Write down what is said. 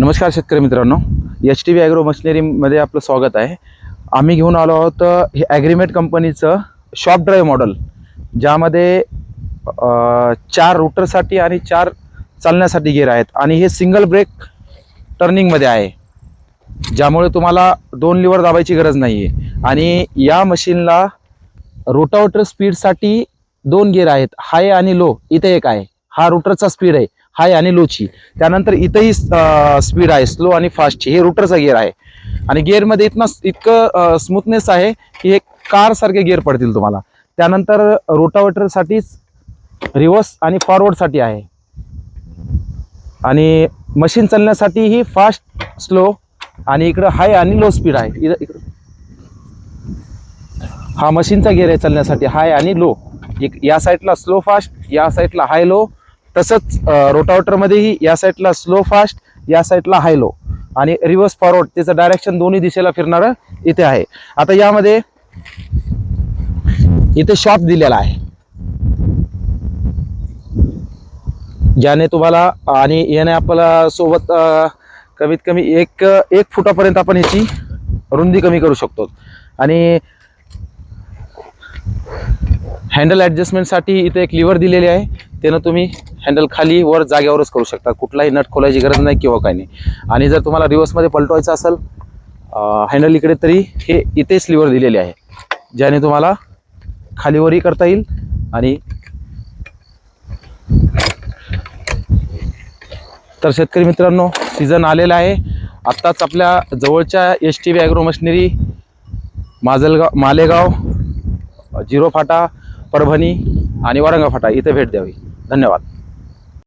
नमस्कार शेतकरी मित्रांनो, HTV ॲग्रो मशिनरीमध्ये आपलं स्वागत आहे. आम्ही घेऊन आलो आहोत हे ॲग्रीमेट कंपनीचं शॉप ड्राईव्ह मॉडेल, ज्यामध्ये 4 रूटरसाठी आणि 4 चालण्यासाठी गिअर आहेत आणि हे सिंगल ब्रेक टर्निंगमध्ये आहे, ज्यामुळे तुम्हाला 2 लिव्हर दाबायची गरज नाही आहे. आणि या मशीनला रोटावेटर स्पीडसाठी 2 गिअर आहेत, हाय आणि लो. इथे एक आहे, हा रोटरचा स्पीड आहे, हाय आणि लोची. त्यानंतर इथेही स्पीड आहे, स्लो आणि फास्टची. हे रोटरचा गिअर आहे आणि गिअरमध्ये इतकं स्मूथनेस आहे की हे कार सारखे गिअर पडतील तुम्हाला. त्यानंतर रोटावेटरसाठीच रिव्हर्स आणि फॉरवर्डसाठी आहे आणि मशीन चालण्यासाठी ही फास्ट स्लो आणि इकडं हाय आणि लो स्पीड आहे. इकडं हा मशीनचा गिअर आहे चालण्यासाठी, हाय आणि लो. या साईडला स्लो फास्ट, या साईडला हाय लो. तसंच रोटावेटरमध्येही या साईडला स्लो फास्ट, या साईडला हाय लो आणि रिव्हर्स फॉरवर्ड, त्याचं डायरेक्शन दोन्ही दिशेला फिरणारं इथे आहे. आता यामध्ये इथे शॉप दिलेला आहे, ज्याने तुम्हाला आणि याने आपल्याला सोबत कमीत कमी एक फुटापर्यंत आपण याची रुंदी कमी करू शकतो. आणि हँडल ॲडजस्टमेंटसाठी इथे एक लिव्हर दिलेली आहे, त्यानं तुम्ही हँडल खाली वर जागेवरच करू शकता, कुठलाही नट खोलायची गरज नाही किंवा काही नाही. आणि जर तुम्हाला रिव्हर्समध्ये पलटवायचं असेल हँडल इकडे, तरी हे इथेच लिव्हर दिलेले आहे, ज्याने तुम्हाला खालीवरही करता येईल. आणि तर शेतकरी मित्रांनो, सीझन आलेला आहे. आत्ताच आपल्या जवळच्या HTV agro machinery Malegaon, Jiro फाटा, परभणी आणि वारंगा फाटा इथे भेट द्यावी. धन्यवाद.